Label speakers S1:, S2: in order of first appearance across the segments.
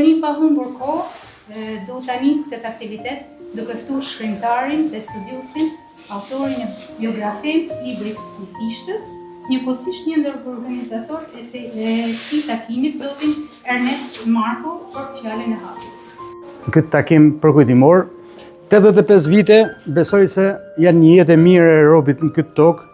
S1: tani pa humbur kohë, du ta nis këtë aktivitet duke ftuar shkrimtarin dhe studiusin, autorin e biografisë librit i Fishtës, njëkohësisht një ndër organizatorët e këtij takimit, zotin Ernest Marko, për fjalën e hapjes.
S2: Këtë takim përkujtimor, 85 vite, besoj se janë një jetë e mirë e robit në këtë tokë.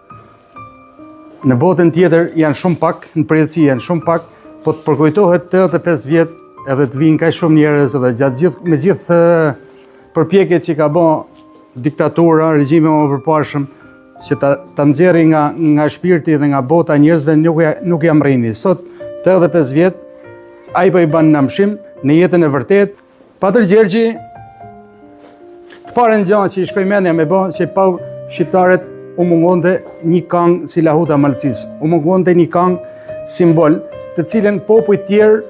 S2: Në botën tjetër janë shumë pak, në përjetësi janë shumë pak, po të përkujtohet 85 vjet edhe të vinë kaq shumë njerëz edhe me gjithë përpjekjet që ka bën diktatura, regjime më përparshëm, që ta nxjerrë nga shpirti dhe nga bota njerëzve nuk jam rrini. Sot 85 vjet, ai po i bën namshim në jetën e vërtet. Patër Gjergji, të parën gjë që i shkoi mendja me bë, që pa shqiptarët u mungonte një këngë si Lahuta Malësisë, u mungonte një këngë simbol, të cilën popujt tjerë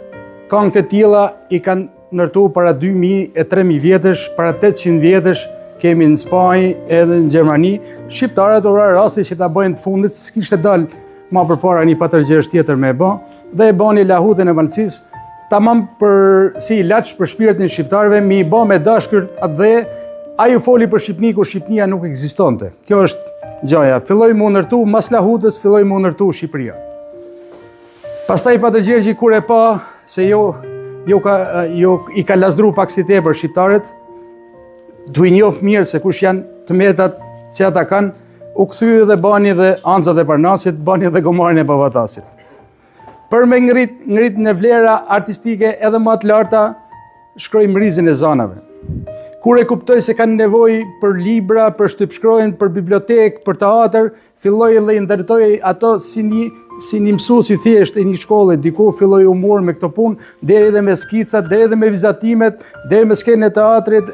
S2: këngë të tilla i kanë ndërtuar para 2000 e 3000 vjetësh, para 800 vjetësh, kemi në Spanjë edhe në Gjermani. Shqiptarët u ra rasti që ta bëjnë të fundit, s'kishte dalë më përpara një Patër Gjergj tjetër me bë, dhe e bëni Lahutën e Malësisë, tamam për si ilaç për shpirtin e shqiptarëve, mi i bë me dashkër atë dhe ai u foli për Shqipni kur Shqipnia nuk ekzistonte. Kjo është gjaja. Filloi më ndërtu mas Lahutës, filloi më ndërtu Shqipëria. Pastaj Patër Gjergji kur e pa se i ka lazdru pak si tepër shqiptarët, du i njoh mirë se kush janë të metat që ata kanë, u kthye dhe bani dhe Anxat e Parnasit, bani dhe Gomarin e Pavatasit. Për me ngrit në vlera artistike edhe më të larta, shkroi Mrizin e Zanave. Kur e kuptoi se kanë nevojë për libra, për shtypshkrojen, për bibliotekë, për teatr, filloi dhe i ndërtoi ato si një mësues i thjeshtë e një shkolle, diku filloi u mor me këtë punë, deri dhe me skicat, deri dhe me vizatimet, deri me skenën e teatrit,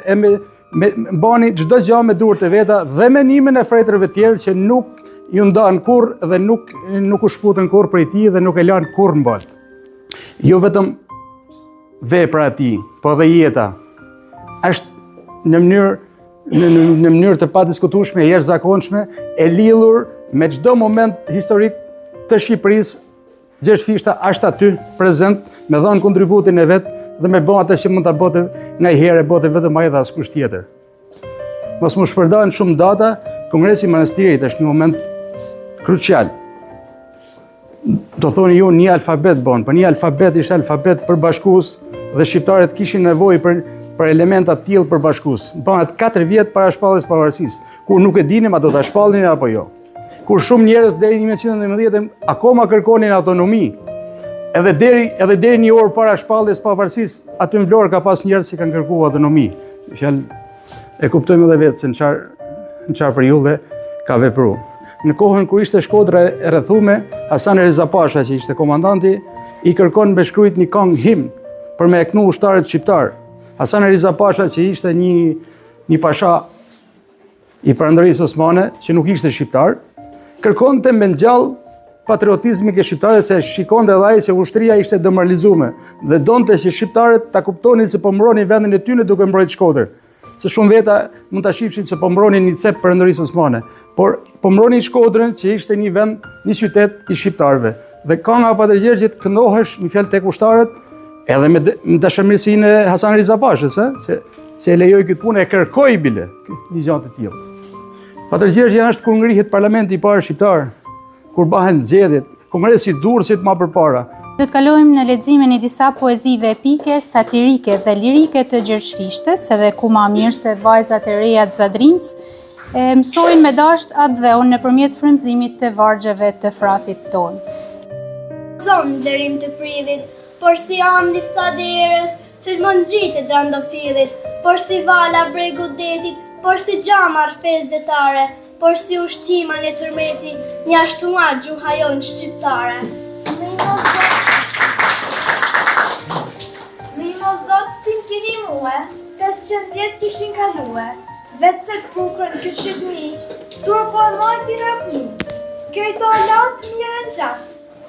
S2: bani çdo gjë me durët e veta dhe menimin e frejtërve tjerë që nuk ju ndan kurrë dhe nuk u shputën kurrë prej tij dhe nuk e lan kurrë në balë. Jo vetëm vepra e tij, po dhe jeta është në mënyrë të padiskutueshme, e jashtëzakonshme, e lidhur me çdo moment historik të Shqipërisë. Gjergj Fishta është aty prezent me dhënë kontributin e vet dhe me bën atë që mund ta bëte ndajherë bote vetëm ai dhe askush tjetër. Mos më shpërndahen shumë data, Kongresi i Manastirit është një moment krucial. Do thoni ju një alfabet bën, por një alfabet ishte alfabet përbashkues dhe shqiptarët kishin nevojë për elementa të tillë përbashkues. Bëhet 4 vjet para shpalljes pavarësisë, kur nuk e dinim a do ta shpallnin apo jo. Kur shumë njerëz deri në 1919 akoma kërkonin autonomi. Edhe deri një orë para shpalljes pavarësisë, aty në Vlorë ka pas njerëz që kanë kërkuar autonomi. Fjalë e kuptojmë edhe vetë se në çfarë periudhe ka vepruar. Në kohën kur ishte Shkodra e rrethume, Hasan Reza Pasha, që ishte komandanti, i kërkon me shkruajt një këngë himn për me e knu ushtarët shqiptar. Hasan Reza Pasha, që ishte një pasha i Perandërisë Osmane, që nuk ishte shqiptar, kërkonte me ngjall patriotizmin e shqiptarëve, se shikonte edhe ai se ushtria ishte demoralizuar dhe donte që shqiptarët ta kuptonin se po mbronin vendin e tyre duke mbrojtur Shkodrën. Se shumë veta mund ta shifshin se po mbronin një cep Perandërisë Osmane, por po mbronin Shkodrën, që ishte një vend, një qytet i shqiptarëve. Dhe kënga e Patër Gjergjit këndohesh me fjalë tek ushtarët, edhe me dashamirësinë e Hasan Reza Pashës, se e lejoi këtë punë, e kërkoi bile një gjë të tillë. Patër Gjergji është kur ngrihet parlamenti i parë shqiptar, kur bëhen zgjedhjet, kongresi i Durrësit më përpara.
S1: Do të kalojmë në leximin e disa poezive epike, satirike dhe lirike të Gjergj Fishtës, edhe ku ma mirë se vajzat e reja të Zadrims mësojnë me dasht atë dhe unë nëpërmjet frymëzimit të vargjeve të frathit tonë.
S3: Zonë dërim të pridhit, por si amdi thaderës, që të mund gjitë drandofillit, por si vala bregu detit, por si gjama rfez gjetare, por si ushtima një tërmeti, një ashtuar gjuha jonë shqiptare.
S4: Mimo zotë tim kini muë, 500 vjetë kishin kalue, vetë se të bukrën këtë shqipni, tur po e majti rëpni, këjto alatë mirën gjafë,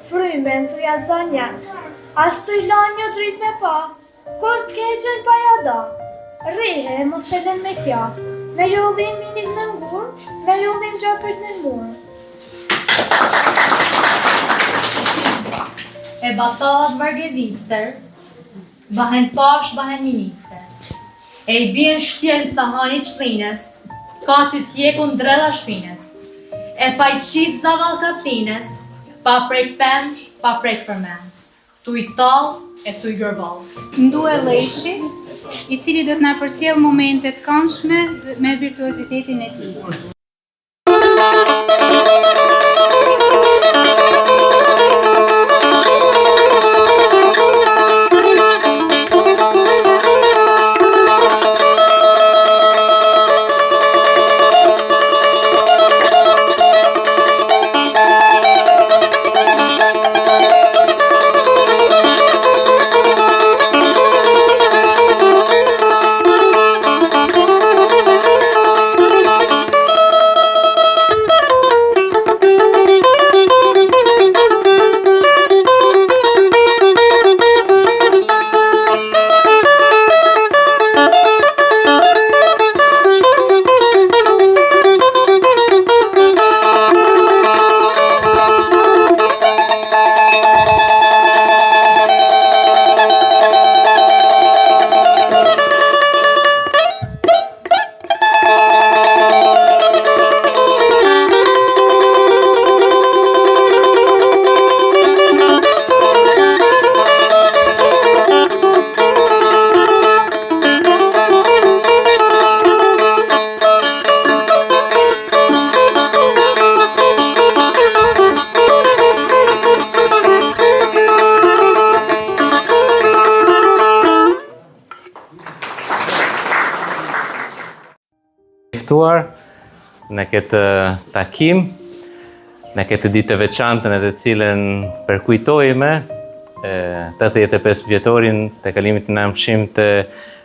S4: frymen të jadzon janë, as të i lanë një drit me pa, kur të keqen pa jada, rihe mos edhe me kja, me lullim minit në ngurë, me lullim gjopërt në ngurë.
S5: E batallat vargjevister, bahen pash, bahen ministe. E I bien shtjelm sa hani qlines, ka të tjekun drella shpines. E pa I qit zaval kaptines, pa prek pen, pa prek përmen. Tu I tall e tu I gërball.
S1: Ndu e Leshi, I cili do të na përcjell momente të këndshme me virtuozitetin e tij.
S6: Në këtë takim, në këtë ditë të veçantë në të cilën përkujtojmë 85 vjetorin të kalimit në nëmshim të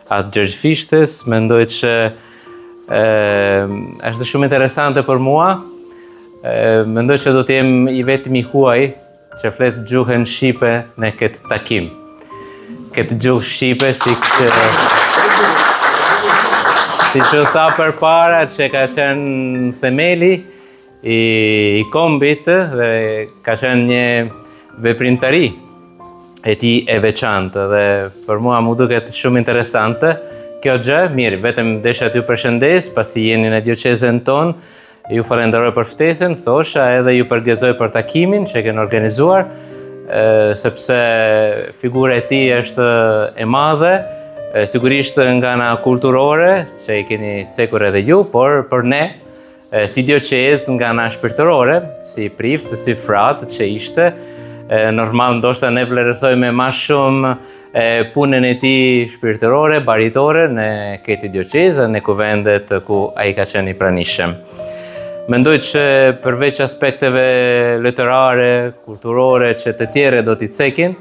S6: atë Gjergj Fishtës, mendoj që është shumë interesante për mua. Mendoj që do të jem I vetmi huaj që flet gjuhën shqipe në këtë takim. Këtë gjuhë shqipe si që tha për para që ka qenë themeli I kombit dhe ka qenë një veprimtari e ti e veçantë dhe për mua mu duket shumë interesante. Kjo gjë, mirë, vetëm desha t'ju përshëndes, pasi jeni në dioqezën tonë, ju falenderoj për ftesën, thosha edhe ju përgëzoj për takimin që keni organizuar, sepse figura e tij është e madhe, sigurisht nga ana kulturore, që I keni cekur edhe ju, por për ne, si dioqezë nga ana shpirtërore, si prift, si frat që ishte, normal ndoshta ne vlerësojmë më shumë punën e tij shpirtërore, baritore në këtë dioqezë, në kuvendet ku ai ka qenë I pranishëm. Mendoj që përveç aspekteve letërare, kulturore që të tjere do t'i cekin,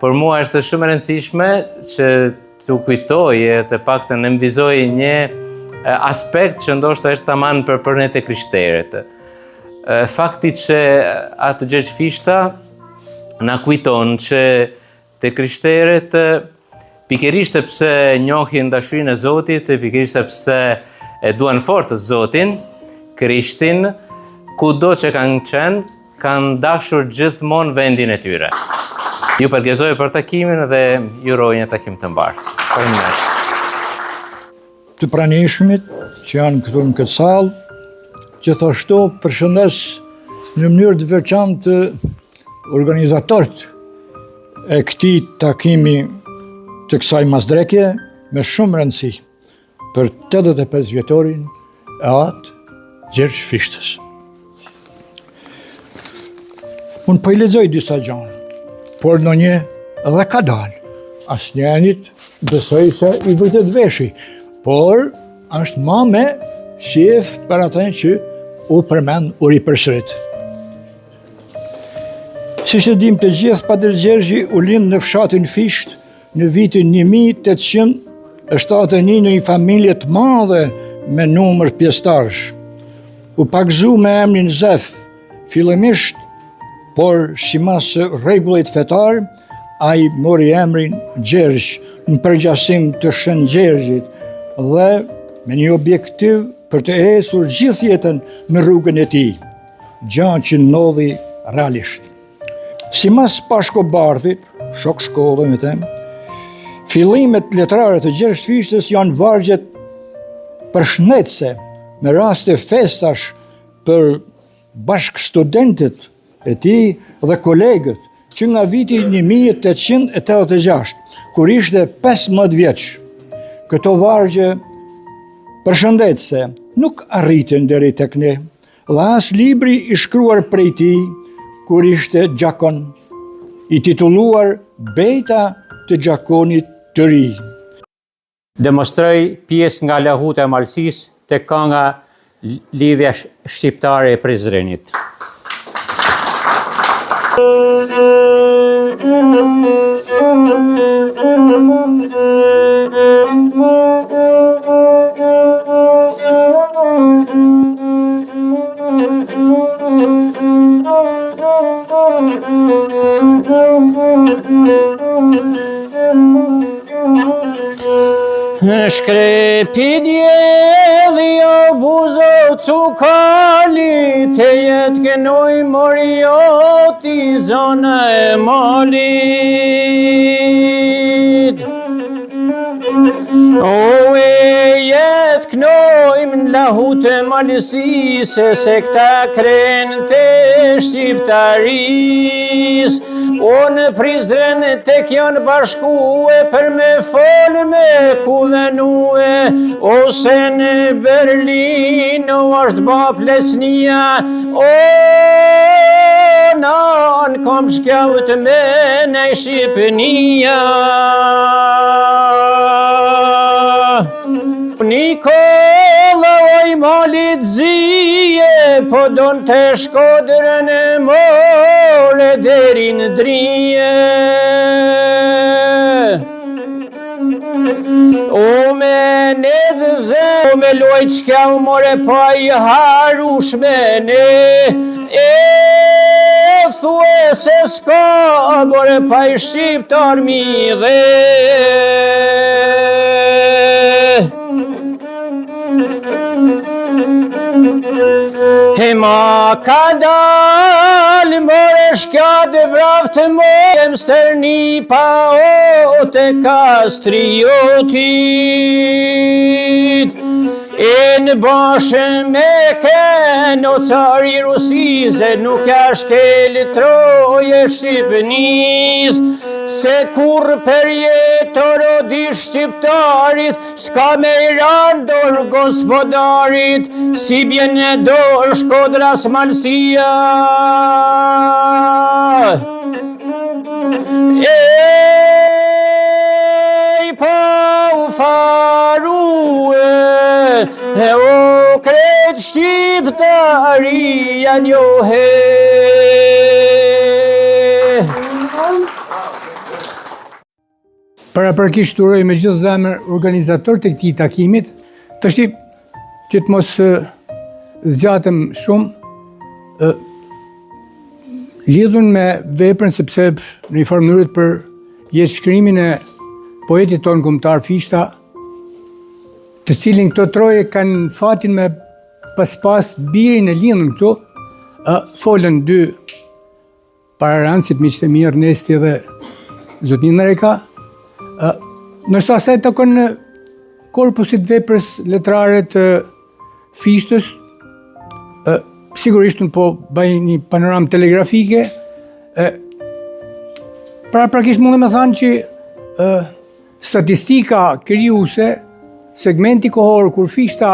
S6: për mua është shumë e rëndësishme që t'u kujtoj e të paktën në mvizoj një aspekt që ndoshta është tamam për ne të krishterët. Fakti që atë Gjergj Fishta na kujton që të krishterët pikërisht sepse njohin dashurinë e Zotit, pikërisht sepse e duan fort Zotin, Krishtin, kudo që kanë qenë, kanë dashur gjithmonë vendin e tyre. Ju përgëzoj për takimin dhe ju uroj një takim të mbarë. Faleminderit.
S7: Të pranishmit që janë këtu në këtë sallë, gjithashtu përshëndes në mënyrë të veçantë organizatorët e këtij takimi të kësaj masdrekje me shumë rëndësi për 85 vjetorin e atë Gjergj Fishtës. Unë po I lexoj disa gjëra, por ndonjë edhe ka dalë. Asnjërit besoj se I vërtet veshi, por është më me shef për atë që u përmend u ripërsërit. Siç e dim të gjithë, Patër Gjergji u lind në fshatin Fisht në vitin 1871 në një familje të madhe me numër pjesëtarësh. U pagzu me emrin Zef, fillimisht, por sipas rregullit fetar, ai mori emrin Gjergj në përgjasim të Shën Gjergjit dhe me një objektiv për të ecur gjithë jetën në rrugën e tij, gjë që ndodhi realisht. Sipas Pashko Bardhit, shok shkollë me tem, Fillimet letrare të Gjergj Fishtës janë vargjet përshëndetëse me raste festash për bashk studentët e tij dhe kolegët që nga viti 1886, kur ishte 15 vjeç. Këto vargje përshëndetëse nuk arritën deri tek ne, dhe as libri i shkruar prej tij kur ishte gjakon, i titulluar Bejta të gjakonit të ri.
S8: Demonstroj pjesë nga lahuta e malësisë te kënga Lidhja shqiptare e Prizrenit. Shkrepi djeli o buzo cukali, te jet genoj morioti zona e malit. O e jet knojmë në lahut e malësise, se këta krenë të shqiptaris. O në Prizren tek janë bashkue për me folë me kuvenue, ose në Berlin o është ba plesnia, o në kom shkjaut me në Shqipënia. Nikola oj malit zije, po don të Shkodrën e more deri në drije. O me nedzëze, o me lojt qka u more pa i harush me ne, e thue se s'ka more pa i shqiptar mi dhe. E ma ka dal, more shka dhe vraftë more, më stërni pa o të kastriotit. E në bashë me kënë o cari Rusise, nuk ashkel troje Shqipënis, se kur për jetor o di shqiptarit, s'ka me i randor gospodarit, si bjene do Shkodras malësia. Ej, pa u farue, e o kret shqiptari janë johe.
S9: Paraprakisht uroj me gjithë zemër organizator të këtij takimit, tash që të mos zgjatëm shumë, lidhun me veprën sepse në një farë mënyrë për jetëshkrimin e poetit tonë kombëtar Fishta, të cilin këto troje kanë fatin me pas birin e lidhën këtu, folën dy pararancit, miqtë e mi Ernesti dhe zotnin Reka. Nërsa asaj takon në korpusit veprës letrare të Fishtës, sigurisht unë po bëj një panoramë telegrafike, paraprakisht mundem me thanë që statistika krijuese, segmenti kohor kur Fishta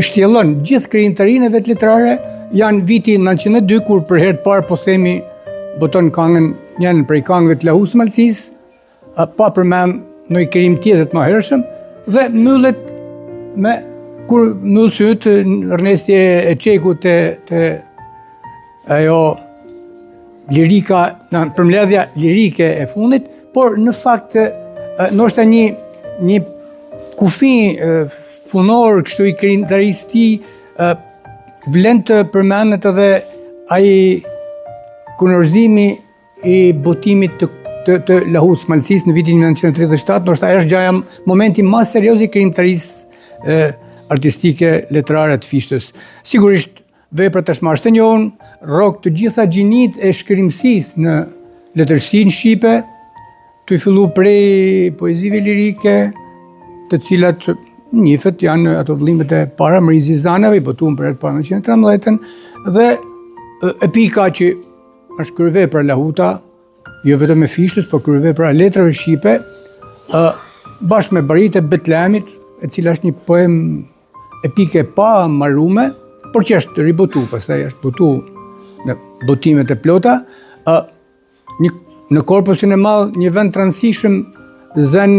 S9: shtjellon gjithë krijimtarinë e vet letrare, janë viti 1902 kur për herë të parë po themi boton këngën njën prej këngëve të lahus malësis, pa përmend në i krim tjetër të më hershëm, dhe mbyllet me, kur mbyll syt Ernesti e Çeku të ajo lirika, përmbledhja lirike e fundit, por në fakt ndoshta një kufi funor kështu i krijimtarisë ti vlen të përmendet edhe ai kunorzimi i botimit të lahus malësis në vitin 1937, ndoshta është gjaja momenti më serioz i krijimtarisë artistike letrare të Fishtës. Sigurisht veprat tashmë është të njohur, rrok të gjitha gjinit e shkrimësisë në letërsinë shqipe, të fillu prej poezive lirike, të cilat njifet janë ato vëllimet e para Mrizi Zanave, i botuar për herë para në 1913, dhe epika që është kryevepra Lahuta, jo vetëm e Fishtës, por kryevepra e letrave shqipe, bashkë me Barit e Betlemit, e cila është një poem epike pa marrume, por që është ribotu, pastaj është botu në botimet e plota, në korpusin e madh një vend transishëm zën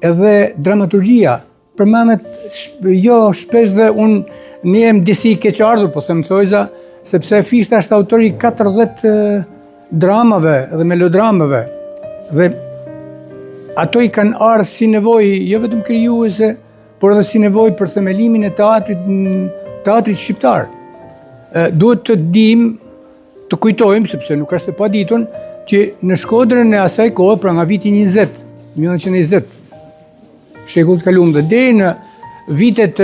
S9: edhe dramaturgjia. Përmendet jo shpesh dhe unë një jem disi keqardhur, po them thojza, sepse Fishta është autori 40 dramave dhe melodramave, dhe ato i kanë ardhur si nevojë jo vetëm krijuese, por edhe si nevojë për themelimin e teatrit shqiptar. Duhet të dim, të kujtojmë, sepse nuk është e paditun, që në Shkodrën e asaj kohë, pra nga viti 1920, shekullit kaluar dhe deri në vitet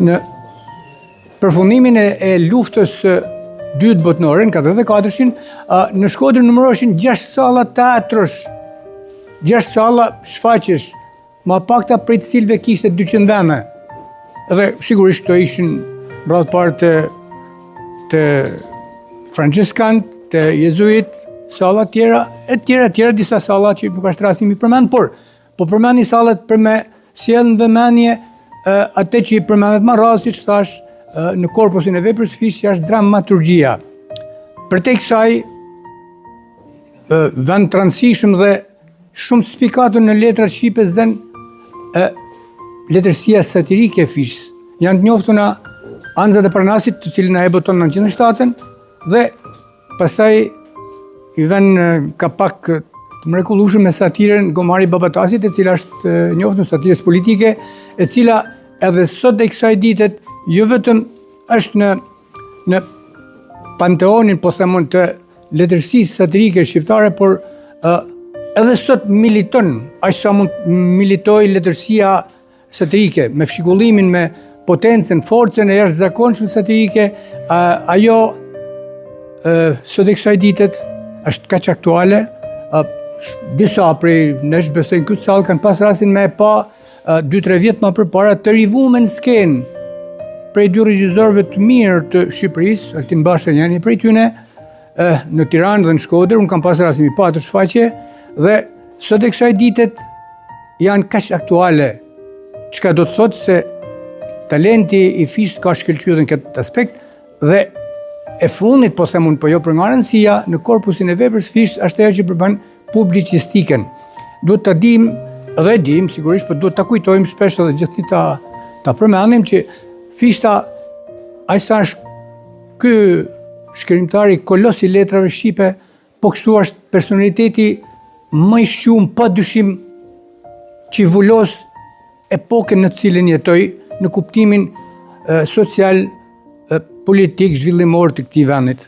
S9: në përfundimin e luftës dytë botërore, në 44-shin, në Shkodër numëroshin 6 salla teatrosh, 6 salla shfaqjesh, ma pakta prej të cilëve kishte 200 vende. Dhe sigurisht këto ishin radhë parë të Francescant, të jezuit, salla tjera, e tjera, disa salla që nuk është rasti mi përmend, por përmend një sallat për me sjellën vëmendje atë që i përmendet më radhë, siç thash, në korpusin e veprës Fisht, që është dramaturgjia. Përtej kësaj, vend transishëm dhe shumë spikatën në letrat shqipe zën letërsia satirike e Fishtës. Janë të njoftuna Anxat e Parnasit, të cilin ai boton në 1907, dhe pastaj i vën ka pak të mrekullueshëm me satirën Gomari Babatasit, e cila është njoftun satirës politike, e cila edhe sot e kësaj ditet jo vetëm është në panteonin, po themon, të letërsisë satirike shqiptare, por edhe sot militon, aq sa mund militoj letërsia satirike, me fshikullimin, me potencën, forcën e jashtëzakonshme satirike. Ajo sot e kësaj ditet është kaq aktuale. Disa prej nesh besojnë këtë sallë kanë pas rastin me pa 2-3 vjet më përpara të rivuar në skenë prej 2 regjisorëve të mirë të Shqipërisë, Altin Basha janë një prej tyne, në Tiranë dhe në Shkodër. Unë kam pas rastin me pa atë shfaqje, dhe sot e kësaj ditet janë kaq aktuale, çka do të thotë se talenti i Fisht ka shkëlqyer në këtë aspekt, dhe e fundit, po them unë, po jo për nga rëndësia, në korpusin e veprës Fisht është ajo që përban publicistikën. Duhet ta dim, dhe dim sigurisht, por duhet ta kujtojmë shpesh edhe gjithë ta përmendim që Fishta, aq sa është ky shkrimtari kolos i letrave shqipe, po kështu është personaliteti më i shqumë pa dyshim që vullos epokën në të cilën jetoj, në kuptimin social, politik, zhvillimor të këtij vendit.